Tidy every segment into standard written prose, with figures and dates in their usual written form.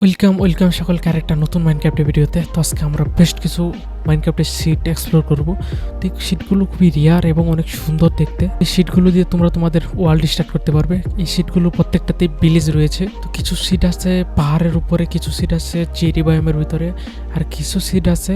Welcome সকল character নতুন মাইনক্রাফটের ভিডিওতে। তো আজকে আমরা বেস্ট কিছু মাইনক্রাফটের সিট এক্সপ্লোর করব। তো এই সিটগুলো খুবই রিয়ার এবং অনেক সুন্দর দেখতে। এই সিটগুলো দিয়ে তোমরা তোমাদের ওয়ার্ল্ড স্টার্ট করতে পারবে। এই সিটগুলো প্রত্যেকটাতেই ভিলেজ রয়েছে। তো কিছু সিট আছে পাহাড়ের উপরে, কিছু সিট আছে চেরি বায়োমের ভিতরে, আর কিছু সিট আছে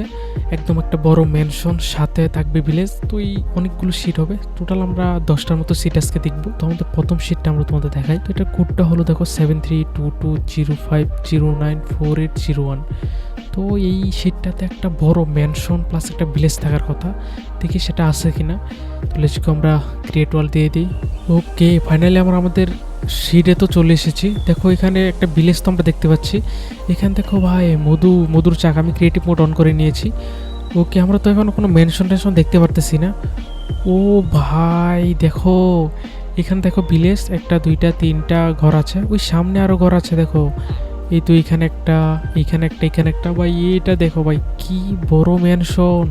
একদম একটা বড় ম্যানশন, সাথে থাকবে ভিলেজ। তো এই অনেকগুলো সিট হবে। টোটাল আমরা 10টার মতো সিট আজকে দেখবো। তো আমাদের প্রথম সিটটা আমরা তোমাদের দেখাই। তো এটা কোডটা হলো দেখো 732205094801। তো এই সিটটাতে একটা বড় ম্যানশন প্লাস একটা ভিলেজ থাকার কথা, দেখি সেটা আছে কিনা। তো লেটস আমরা ক্রিয়েট ওয়াল দিয়ে দিই। ওকে, ফাইনালি আমরা আমাদের সিটে তো চলে এসেছি। দেখো এখানে একটা ভিলেজ তো আমরা দেখতে পাচ্ছি। এখানে দেখো ভাই মধুর চাক, আমি ক্রিয়েটিভ মোড অন করে নিয়েছি। ওকে, আমরা তো এখন কোনো মেনশন টেনশন দেখতে পারতেছি না। ও ভাই দেখো, এখানে দেখো ভিলেজ 1 2 3 ঘর আছে, ওই সামনে আরও ঘর আছে দেখো। এই তো এখানে একটা, এখানে একটা ভাই, এটা দেখো ভাই কি বড় ম্যানশন।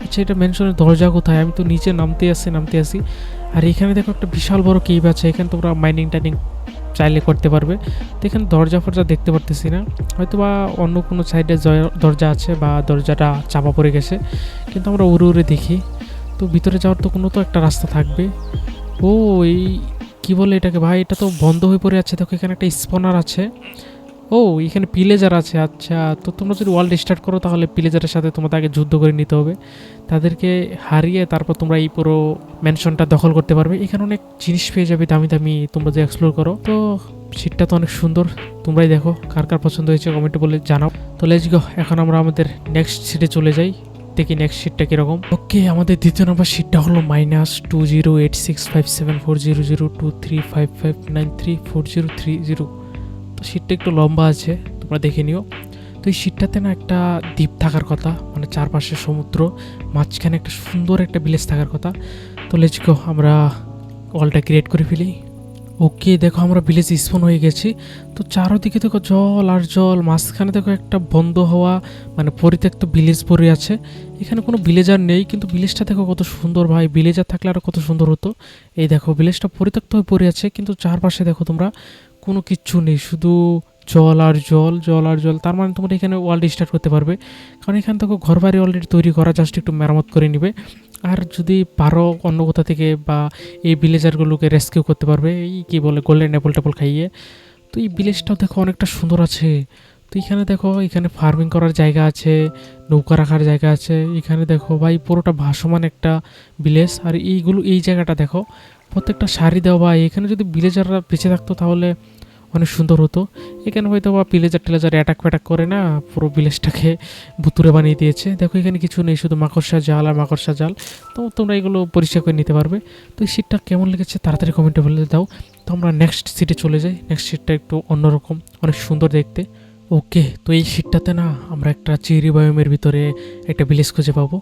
আচ্ছা, এটা ম্যানশনের দরজা কোথায়? আমি তো নিচে নামতে আসি। আর এখানে দেখো একটা বিশাল বড় কেভ আছে, এখানে তোমরা মাইনিং টাইনিং চাইলে করতে পারবে। তো এখানে দরজা ফরজা দেখতে পারতেছি না, হয়তো বা অন্য কোনো সাইডে দরজা আছে বা দরজাটা চাপা পড়ে গেছে, কিন্তু আমরা উড়ে দেখি। তো ভিতরে যাওয়ার তো কোনো তো একটা রাস্তা থাকবে। ও এই কি বলে এটাকে ভাই, এটা তো বন্ধ হয়ে পড়ে আছে। দেখো এখানে একটা স্পনার আছে। ও এখানে পিলেজার আছে। আচ্ছা, তো তোমরা যদি ওয়ার্ল্ড স্টার্ট করো তাহলে পিলেজারের সাথে তোমাদের আগে যুদ্ধ করে নিতে হবে, তাদেরকে হারিয়ে তারপর তোমরা এই পুরো ম্যানশনটা দখল করতে পারবে। এখানে অনেক জিনিস পেয়ে যাবে দামি দামি, তোমরা যে এক্সপ্লোর করো। তো সিটটা তো অনেক সুন্দর, তোমরাই দেখো কার কার পছন্দ হয়েছে কমেন্টে বলে জানাও। তো লেটস গো, এখন আমরা আমাদের নেক্সট সিটে চলে যাই, দেখি নেক্সট সিটটা কীরকম। ওকে, আমাদের দ্বিতীয় নম্বর সিটটা হলো -20865740023559340340। তো সিটটা একটু লম্বা আছে, তোমরা দেখে নিও। তো এই সিটটাতে না একটা দ্বীপ থাকার কথা, মানে চারপাশে সমুদ্র, মাঝখানে একটা সুন্দর একটা ভিলেজ থাকার কথা। তো লেটস গো, আমরা ওয়ালটা ক্রিয়েট করে ফেলি। ওকে, দেখো আমরা ভিলেজ স্পন হয়ে গেছি। তো চারোদিকে দেখো জল আর জল, মাঝখানে দেখো একটা বন্ধ হওয়া মানে পরিত্যক্ত ভিলেজ পড়ে আছে। এখানে কোনো ভিলেজার নেই, কিন্তু ভিলেজটা দেখো কত সুন্দর ভাই, ভিলেজার থাকলে আরও কত সুন্দর হতো। এই দেখো ভিলেজটা পরিত্যক্ত হয়ে পড়ে আছে, কিন্তু চারপাশে দেখো তোমরা কোনো কিচ্ছু নেই, শুধু জল আর জল। তার মানে তোমরা এখানে ওয়ার্ল্ড স্টার্ট করতে পারবে, কারণ এখানে দেখো ঘর বাড়ি অলরেডি তৈরি করা, জাস্ট একটু মেরামত করে নিবে। আর যদি পারো অন্য কোথা থেকে বা এই ভিলেজারগুলোকে রেস্কিউ করতে পারবে, এই কী বলে গোল্ডেন অ্যাপল ট্যাপল খাইয়ে। তো এই ভিলেজটাও দেখো অনেকটা সুন্দর আছে। তো এখানে দেখো, এখানে ফার্মিং করার জায়গা আছে, নৌকা রাখার জায়গা আছে। এখানে দেখো ভাই পুরোটা ভাসমান একটা ভিলেজ। আর এই জায়গাটা দেখো প্রত্যেকটা সারি দেওয়া। এখানে যদি ভিলেজাররা বেঁচে থাকতো তাহলে অনেক সুন্দর হতো। এখানে হয়তো বা টিলেজার অ্যাটাক ফ্যাটাক করে না, পুরো ভিলেজটাকে ভুতুরে বানিয়ে দিয়েছে। দেখো এখানে কিছু নেই, শুধু মাকড়সা জাল আর মাকড়সা জাল। তো তোমরা এগুলো পরিষ্কার করে নিতে পারবে। তো এই সিটটা কেমন লেগেছে তাড়াতাড়ি কমেন্টে বলে দাও। তো আমরা নেক্সট সিটে চলে যাই। নেক্সট সিটটা একটু অন্যরকম, অনেক সুন্দর দেখতে। ওকে, তো এই সিটটাতে না আমরা একটা চেরি বায়োমের ভিতরে একটা ভিলেজ খুঁজে পাবো।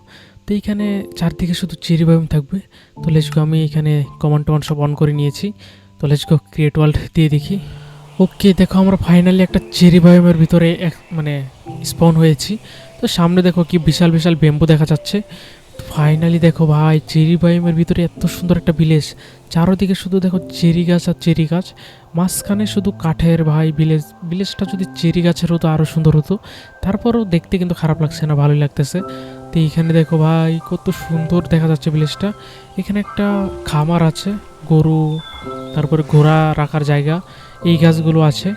তো এইখানে চারদিকে শুধু চেরি বায়োম থাকবে। তো লেটস গো, আমি এখানে কমান্ড টমান্ড সব অন করে নিয়েছি। তো লেটস গো ক্রিয়েট ওয়ার্ল্ড দিয়ে দেখি। ওকে, দেখো আমরা ফাইনালি একটা চেরি বায়োমের ভিতরে মানে স্পন হয়েছি। তো সামনে দেখো কি বিশাল বিশাল বেম্বু দেখা যাচ্ছে। ফাইনালি দেখো ভাই, চেরি বায়োমের ভিতরে এত সুন্দর একটা ভিলেজ, চারোদিকে শুধু দেখো চেরি গাছ আর চেরি গাছ, মাঝখানে শুধু কাঠের ভাই ভিলেজটা যদি চেরি গাছের হতো আরও সুন্দর হতো। তারপরও দেখতে কিন্তু খারাপ লাগছে না, ভালোই লাগতেছে। তো এইখানে দেখো ভাই কত সুন্দর দেখা যাচ্ছে ভিলেজটা। এখানে একটা খামার আছে, গরু, তারপরে ঘোড়া রাখার জায়গা, এই গাছগুলো আছে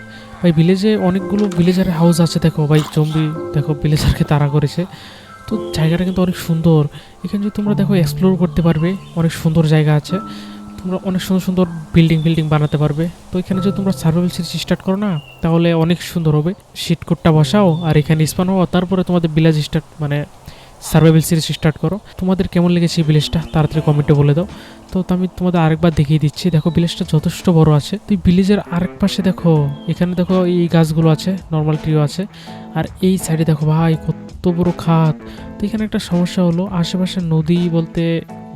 ভাই। ভিলেজে অনেকগুলো ভিলেজারের হাউস আছে। দেখো ভাই জম্বি দেখো ভিলেজারকে তাড়া করেছে। তো জায়গাটা কিন্তু অনেক সুন্দর। এখানে যদি তোমরা দেখো এক্সপ্লোর করতে পারবে, অনেক সুন্দর জায়গা আছে, তোমরা অনেক সুন্দর সুন্দর বিল্ডিং বানাতে পারবে। তো এখানে যদি তোমরা সার্ভাইভাল সিরিজ স্টার্ট করো না, তাহলে অনেক সুন্দর হবে। শিট কোডটা বসাও আর এখানে স্পান হওয়া, তারপরে তোমাদের ভিলেজ স্টার্ট মানে সার্ভাইভাল সিরিজ স্টার্ট করো। তোমাদের কেমন লেগেছে এই ভিলেজটা তাড়াতাড়ি কমেন্টে বলে দাও। তো আমি তোমাদের আরেকবার দেখিয়ে দিচ্ছি। দেখো ভিলেজটা যথেষ্ট বড় আছে। তো এই ভিলেজের আরেক পাশে দেখো, এখানে দেখো এই গাছগুলো আছে, নর্মাল ট্রিও আছে। আর এই সাইডে দেখো ভাই কত বড় খাত। তো এখানে একটা সমস্যা হলো, আশেপাশে নদী বলতে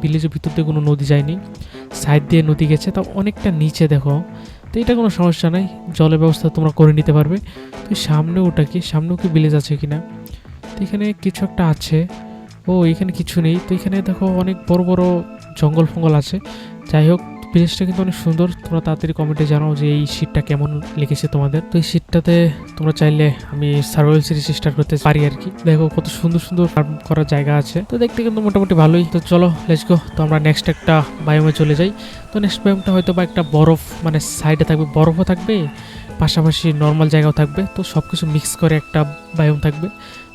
ভিলেজের ভিতর দিয়ে কোনো নদী যায়নি, সাইড দিয়ে নদী গেছে, তাও অনেকটা নিচে দেখো। তো এটা কোনো সমস্যা নাই, জলের ব্যবস্থা তোমরা করে নিতে পারবে। তো সামনে ওটা কি, সামনেও কি ভিলেজ আছে কিনা? তো এখানে কিছু একটা আছে। ও এখানে কিছু নেই। তো এখানে দেখো অনেক বড় বড় জঙ্গল ফঙ্গল আছে। যাই হোক, ভিলেজটা কিন্তু অনেক সুন্দর। তোমরা তাড়াতাড়ি কমেন্টে জানাও যে এই শীটটা কেমন লেগেছে তোমাদের। তো এই শীটটাতে তোমরা চাইলে আমি সার্ভাইভাল সিরিজ স্টার্ট করতে পারি আর কি। দেখো কত সুন্দর সুন্দর ফার্ম করার জায়গা আছে, তো দেখতে কিন্তু মোটামুটি ভালোই। তো চলো লেটস গো, তো আমরা নেক্সট একটা বায়োমে চলে যাই। তো নেক্সট বায়োমটা হয়তো বা একটা বরফ, মানে সাইডে থাকবে বরফও থাকবে, পাশাপাশি নর্মাল জায়গাও থাকবে, তো সব কিছু মিক্স করে একটা বায়োম থাকবে।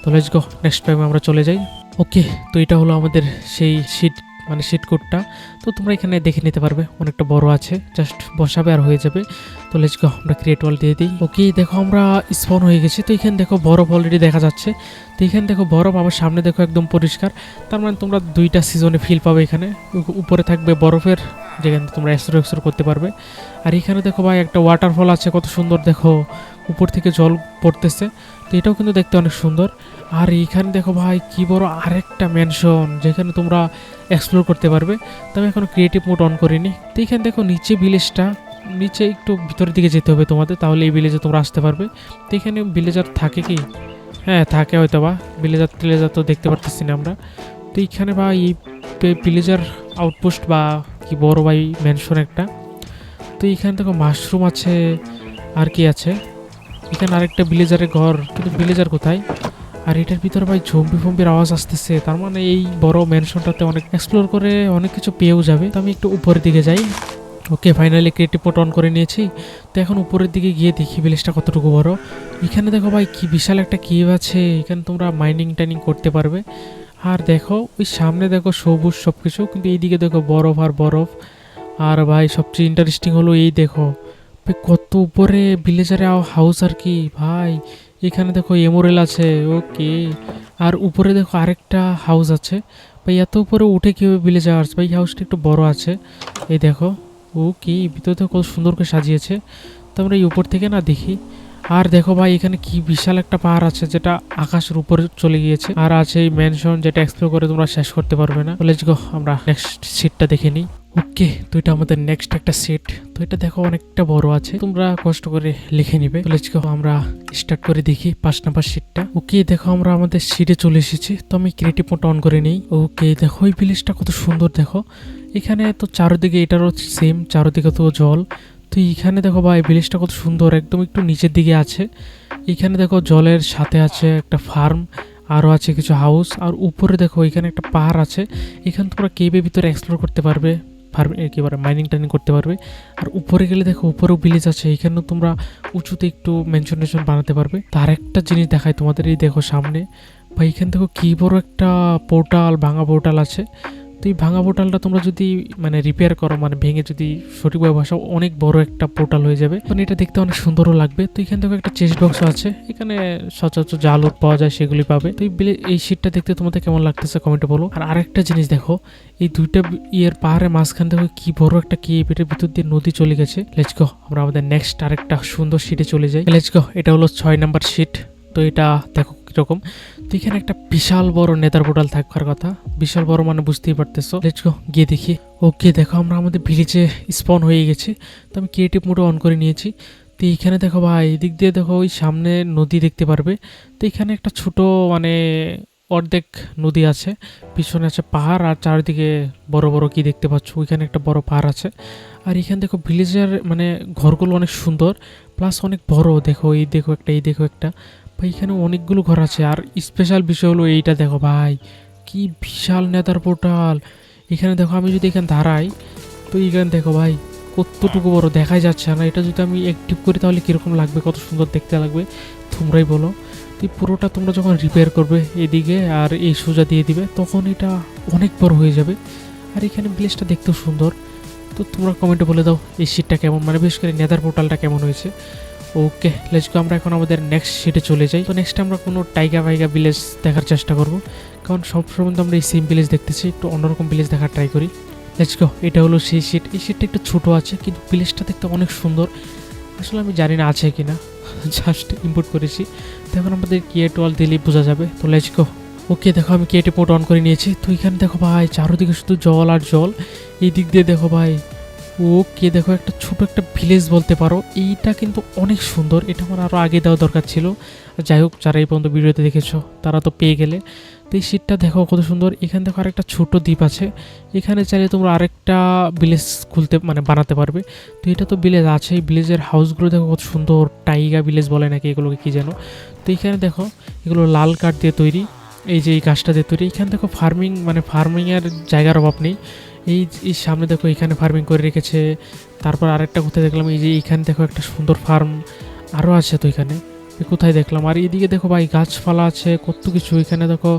তো লেটস গো, নেক্সট বায়োমে আমরা চলে যাই। ওকে, তো এটা হলো আমাদের সেই শীট, মানে শীট কোডটা। তো তোমরা এখানে দেখে নিতে পারবে, অনেকটা বড় আছে, জাস্ট বসাবে আর হয়ে যাবে। তো লেটস গো, আমরা ক্রিয়েট ওয়াল দিয়ে দিই। ওকে, দেখো আমরা স্পন হয়ে গেছি। তো এখানে দেখো বরফ অলরেডি দেখা যাচ্ছে। তো এখানে দেখো বরফ, আবার সামনে দেখো একদম পরিষ্কার। তার মানে তোমরা দুইটা সিজনে ফিল পাবে। এখানে উপরে থাকবে বরফের, যেখানে তোমরা এক্সপ্লোর করতে পারবে। আর এখানে দেখো ভাই একটা ওয়াটারফল আছে, কত সুন্দর দেখো, উপর থেকে জল পড়তেছে। তো এটাও কিন্তু দেখতে অনেক সুন্দর। আর এইখানে দেখো ভাই কি বড় আরেকটা ম্যানশন, যেখানে তোমরা এক্সপ্লোর করতে পারবে। তো আমি এখনো ক্রিয়েটিভ মোড অন করিনি। তো এখানে দেখো নিচে ভিলেজটা, নিচে একটু ভিতরের দিকে যেতে হবে তোমাদের, তাহলে এই ভিলেজে তোমরা আসতে পারবে। তো এখানে ভিলেজার থাকে কি? হ্যাঁ থাকে হয়তো বা, ভিলেজার তো দেখতে পারতেছি না আমরা। তো এইখানে বা এই ভিলেজার আউটপোস্ট বা কি বড় ভাই ম্যানশন একটা। তো এইখানে দেখো মাশরুম আছে, আর কি আছে এখানে, আরেকটা ভিলেজারের ঘর, কিন্তু ভিলেজার কোথায়? আর এটার ভিতরে ভাই জম্বি ফম্বির আওয়াজ আসতেছে, তার মানে এই বড় ম্যানশনটাতে অনেক এক্সপ্লোর করে অনেক কিছু পেয়েও যাবে। তো আমি একটু উপরের দিকে যাই। ওকে, ফাইনালি ক্রিয়েটিভ মোড অন করে নিয়েছি। তো এখন উপরের দিকে গিয়ে দেখি ভিলেজটা কতটুকু বড়। এখানে দেখো ভাই কি বিশাল একটা কেভ আছে, এখানে তোমরা মাইনিং টাইনিং করতে পারবে। আর দেখো ওই সামনে দেখো সবুজ সব কিছু, কিন্তু এইদিকে দেখো বরফ আর বরফ। আর ভাই সবচেয়ে ইন্টারেস্টিং হলো এই দেখো ভাই কত উপরে ভিলেজারে হাউস আর কি ভাই। এখানে দেখো এমোরেল আছে। ওকে, আর উপরে দেখো আরেকটা হাউস আছে ভাই। এত উপরে উঠে কীভাবে ভিলেজার্স? ভাই হাউসটা একটু বড় আছে, এই দেখো। ওকে, ভিতরে তো কত সুন্দর করে সাজিয়েছে। তো আমরা এই উপর থেকে না দেখি। আর দেখো ভাই এখানে কি বিশাল একটা পাহাড় আছে, যেটা আকাশের উপরে চলে গিয়েছে। আর আছে এই ম্যানশন, যেটা এক্সপ্লোর করে তোমরা শেষ করতে পারবে না। লেটস গো, আমরা নেক্সট সিটটা দেখে নিই। ওকে, তো এটা আমাদের নেক্সট একটা সেট। তো এটা দেখো অনেকটা বড় আছে, তোমরা কষ্ট করে লিখে নিবে। লেটস গো, আমরা স্টার্ট করে দেখি 5 নাম্বার সিটটা। ওকে, দেখো আমরা আমাদের সিটে চলে এসেছি। তো আমি ক্রিয়েটিভ মোড অন করে নিই। ওকে, দেখো এই ভিলেজটা কত সুন্দর দেখো। এখানে তো চারদিকে এটারও সেম, চারদিকে তো জল। তো এইখানে দেখো ভাই ভিলেজটা কত সুন্দর, একদম একটু নিচের দিকে আছে। এখানে দেখো জলের সাথে আছে একটা ফার্ম, আরও আছে কিছু হাউস। আর উপরে দেখো এখানে একটা পাহাড় আছে, এখানে তোমরা কেবের ভিতরে এক্সপ্লোর করতে পারবে, ফার্ম একেবারে মাইনিং টাইনিং করতে পারবে। আর উপরে গেলে দেখো উপরেও ভিলেজ আছে, এখানেও তোমরা উঁচুতে একটু মেনশন বানাতে পারবে। তার একটা জিনিস দেখায় তোমাদের, এই দেখো সামনে বা এখানে দেখো কী বড় একটা পোর্টাল, ভাঙা পোর্টাল আছে। তো এই ভাঙা পোর্টালটা তোমরা যদি মানে রিপেয়ার করো, মানে ভেঙে যদি সঠিকভাবে বসাও, অনেক বড় একটা পোর্টাল হয়ে যাবে। তো এটা দেখতে অনেক সুন্দরও লাগবে। তো এখানে দেখো একটা চেস্ট বক্সও আছে, এখানে সচরাচর যা লুট পাওয়া যায় সেগুলি পাবে। তো এই শীটটা দেখতে তোমাদের কেমন লাগতেছে কমেন্টে বলো। আর আরেকটা জিনিস দেখো, এই দুইটা ইয়ের পাহাড়ের মাঝখান দেখো কি বড় একটা কেভ, এটার ভিতর দিয়ে নদী চলে গেছে। লেটস গো, আমরা আমাদের নেক্সট আরেকটা সুন্দর শীটে চলে যাই। লেটস গো, এটা হলো 6 নাম্বার শীট। তো এটা দেখো কিরকম। তো এখানে একটা বিশাল বড় নেদার পোর্টাল থাকার কথা, বিশাল বড় মানে বুঝতেই পারতেছো। লেটস গো, গিয়ে দেখি। ওকে, দেখো আমরা আমাদের ভিলেজে স্পন হয়ে গেছি। তো আমি ক্রিয়েটিভ মোডে অন করে নিয়েছি। তো এইখানে দেখো ভাই এদিক দিয়ে দেখো ওই সামনে নদী দেখতে পারবে। তো এখানে একটা ছোট মানে অর্ধেক নদী আছে, পিছনে আছে পাহাড়, আর চারিদিকে বড় বড় কি দেখতে পাচ্ছ, ওইখানে একটা বড় পাহাড় আছে। আর এখানে দেখো ভিলেজের মানে ঘরগুলো অনেক সুন্দর, প্লাস অনেক বড়। দেখো এই দেখো একটা, এই দেখো একটা ভাই, এখানে অনেকগুলো ঘর আছে। আর স্পেশাল বিষয় হলো এইটা দেখো ভাই, কি বিশাল নেদার পোর্টাল। এখানে দেখো আমি যদি এখানে দাঁড়াই, তো এখানে দেখো ভাই কতটুকু বড়, দেখাই যাচ্ছে না। এটা যদি আমি অ্যাক্টিভ করি তাহলে কীরকম লাগবে, কত সুন্দর দেখতে লাগবে, তোমরাই বলো। তো পুরোটা তোমরা যখন রিপেয়ার করবে এদিকে আর এই সোজা দিয়ে দিবে, তখন এটা অনেক বড় হয়ে যাবে। আর এখানে ভিলেজটা দেখতেও সুন্দর। তো তোমরা কমেন্টে বলে দাও এই শীটটা কেমন, মানে বিশেষ করে নেদার পোর্টালটা কেমন হয়েছে। ওকে, লেটস গো, আমরা এখন আমাদের নেক্সট শিটে চলে যাই। তো নেক্সট আমরা কোনো টাইগা ভিলেজ দেখার চেষ্টা করব, কারণ সবসময় তো আমরা এই সেম ভিলেজ দেখতেছি, একটু অন্যরকম ভিলেজ দেখার ট্রাই করি। লেটস গো, এটা হলো সেই শিট। এই শিটটা একটু ছোটো আছে, কিন্তু ভিলেজটা দেখতে অনেক সুন্দর। আসলে আমি জানি না আছে কিনা, জাস্ট ইম্পোর্ট করেছি। তো এখন আমাদের ক্রিয়েট ওয়াল দিলেই বোঝা যাবে। তো লেটস গো। ওকে, দেখো আমি ক্রিয়েটিভ মোড অন করে নিয়েছি। তো এখানে দেখো ভাই চারোদিকে শুধু জল আর জল। এই দিক দিয়ে দেখো ভাই ওকে দেখো একটা ছোট একটা ভিলেজ বলতে পারো, এইটা কিন্তু অনেক সুন্দর। এটা আমার আরও আগে দেওয়া দরকার ছিল। যাই হোক, যারা এই পর্যন্ত ভিডিওতে দেখেছো তারা তো পেয়ে গেলে। তো এই শীটটা দেখো কত সুন্দর। এখানে দেখো আরেকটা ছোট দ্বীপ আছে, এখানে চাইলে তোমরা আরেকটা ভিলেজ খুলতে মানে বানাতে পারবে। তো এটা তো ভিলেজ আছে, এই ভিলেজের হাউসগুলো দেখো কত সুন্দর, টাইগা ভিলেজ বলে নাকি এগুলোকে কি যেন। তো এইখানে দেখো এগুলো লাল কাঠ দিয়ে তৈরি, এই যে এই গাছটা দিয়ে তৈরি। এখানে দেখো ফার্মিং মানে ফার্মিংয়ের জায়গার অভাব নেই। এই এই সামনে দেখো এখানে ফার্মিং করে রেখেছে। তারপর আরেকটা কোথায় দেখলাম, এই যে এইখানে দেখো একটা সুন্দর ফার্ম আরও আছে। তো এখানে কোথায় দেখলাম, আর এইদিকে দেখো ভাই গাছপালা আছে কত কিছু। এখানে দেখো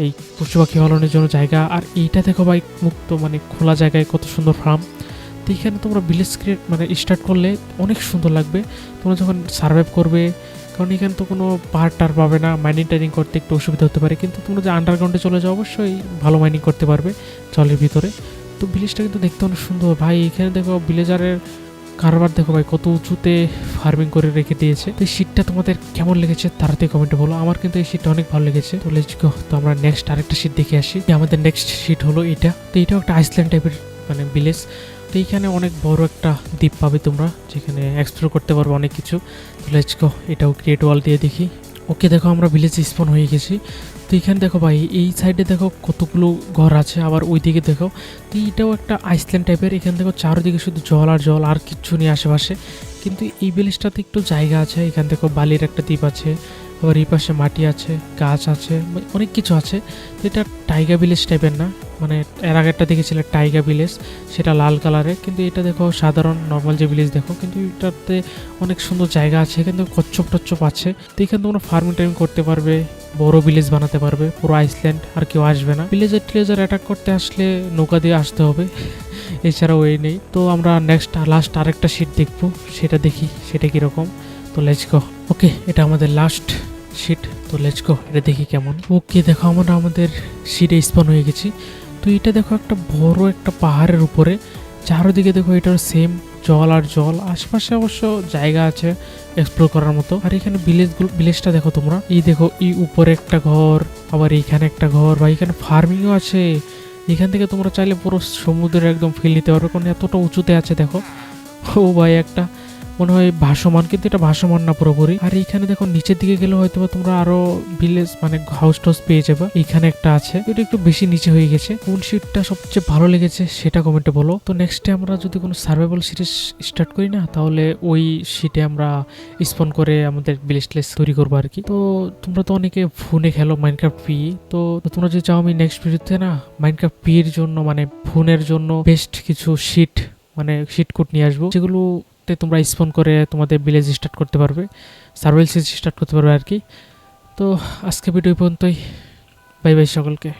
এই পশু পাখি পালনের জন্য জায়গা, আর এইটা দেখো ভাই মুক্ত মানে খোলা জায়গায় কত সুন্দর ফার্ম। তো এখানে তোমরা ভিলেজ ক্রিয়েট মানে স্টার্ট করলে অনেক সুন্দর লাগবে তোমরা যখন সার্ভাইভ করবে। কারণ এখানে তো কোনো পাহাড় টার পাবে না, মাইনিং টাইনিং করতে একটু অসুবিধা হতে পারে, কিন্তু তোমরা যে আন্ডারগ্রাউন্ডে চলে যাও অবশ্যই ভালো মাইনিং করতে পারবে জলের ভিতরে। তো ভিলেজটা কিন্তু দেখতে অনেক সুন্দর ভাই। এখানে দেখো ভিলেজারের কারবার দেখো ভাই কত উঁচুতে ফার্মিং করে রেখে দিয়েছে। তো এই শীটটা তোমাদের কেমন লেগেছে তাড়াতাড়ি কমেন্টে বলো। আমার কিন্তু এই শীটটা অনেক ভালো লেগেছে। তো লেটস গো, তো আমরা নেক্সট আরেকটা শীট দেখে আসি। আমাদের নেক্সট শীট হলো এটা। তো এটাও একটা আইসল্যান্ড টাইপের মানে ভিলেজ। তো এইখানে অনেক বড় একটা দ্বীপ পাবে তোমরা, যেখানে এক্সপ্লোর করতে পারবে অনেক কিছু। তো লেটস গো, এটাও ক্রিয়েট ওয়াল দিয়ে দেখি। ওকে দেখো আমরা ভিলেজ স্পন হয়ে গেছি। তো এখানে দেখো ভাই এই সাইডে দেখো কতগুলো ঘর আছে, আবার ওই দিকে দেখো। তো এইটাও একটা আইসল্যান্ড টাইপের। এখানে দেখো চারদিকে শুধু জল আর জল, আর কিচ্ছু নেই আশেপাশে। কিন্তু এই ভিলেজটাতে একটু জায়গা আছে। এখানে দেখো বালির একটা দ্বীপ আছে, আবার এই পাশে মাটি আছে, গাছ আছে, অনেক কিছু আছে। তো এটা টাইগার ভিলেজ টাইপের না, মানে এর আগেরটা দেখেছিলে টাইগার ভিলেজ, সেটা লাল কালারের। কিন্তু এটা দেখো সাধারণ নর্মাল যে ভিলেজ দেখো, কিন্তু এটাতে অনেক সুন্দর জায়গা আছে। এখানে দেখো কচ্ছপ টচ্ছপ আছে। তো এখানে তোমরা ফার্মিং টাইমিং করতে পারবে, বড় ভিলেজ বানাতে পারবে, পুরো আইসল্যান্ড, আর কেউ আসবে না। ভিলেজার টিলেজার অ্যাটাক করতে আসলে নৌকা দিয়ে আসতে হবে, এছাড়া ওই নেই। তো আমরা নেক্সট লাস্ট আরেকটা শিট দেখবো, সেটা দেখি সেটা কীরকম। তো লেটস গো। ওকে এটা আমাদের লাস্ট শিট। তো লেটস গো, এটা দেখি কেমন। ওকে দেখো আমরা আমাদের শিটে স্পন হয়ে গেছি। তো এটা দেখো একটা বড় একটা পাহাড়ের উপরে, চারদিকে দেখো এটার সেম জল আর জল, আশেপাশে অবশ্য জায়গা আছে এক্সপ্লোর করার মতো। আর এখানে ভিলেজটা দেখো তোমরা, এই দেখো এই উপরে একটা ঘর, আবার এইখানে একটা ঘর, বা এখানে ফার্মিংও আছে। এখান থেকে তোমরা চাইলে পুরো সমুদ্রের একদম ফিল নিতে পারবে, কারণ এতটা উঁচুতে আছে দেখো। ও ভাই একটা মনে হয় ভাসমান, কিন্তু এটা ভাসমান না পুরোপুরি। আর এইখানে দেখো নিচের দিকে গেলে হয়তো তোমরা আরো ভিলেজ মানে হাউস টাউস পেয়ে যাবে। এইখানে একটা আছে, এটা একটু বেশি নিচে হয়ে গেছে। কোন শিটটা সবচেয়ে ভালো লেগেছে সেটা কমেন্টে বলো। তো নেক্সটে আমরা যদি কোনো সার্ভাইভাল সিরিজ স্টার্ট করি না, তাহলে ওই শিটে আমরা স্পন করে আমাদের ভিলেজ টিলেজ তৈরি করবো আর কি। তো তোমরা তো অনেকে ফোনে খেলো মাইনক্রাফট পি, তো তোমরা যদি চাও আমি নেক্সট ভিডিওতে না মাইনক্রাফট পি এর জন্য মানে ফোনের জন্য বেস্ট কিছু শিট মানে শিট কোড নিয়ে আসবো, যেগুলো তোমরা স্পন করে তোমাদের ভিলেজ স্টার্ট করতে পারবে, সার্ভাইভাল সিরিজ স্টার্ট করতে পারবে আর কি। তো আজকে ভিডিও পর্যন্তই, বাই বাই সকলকে।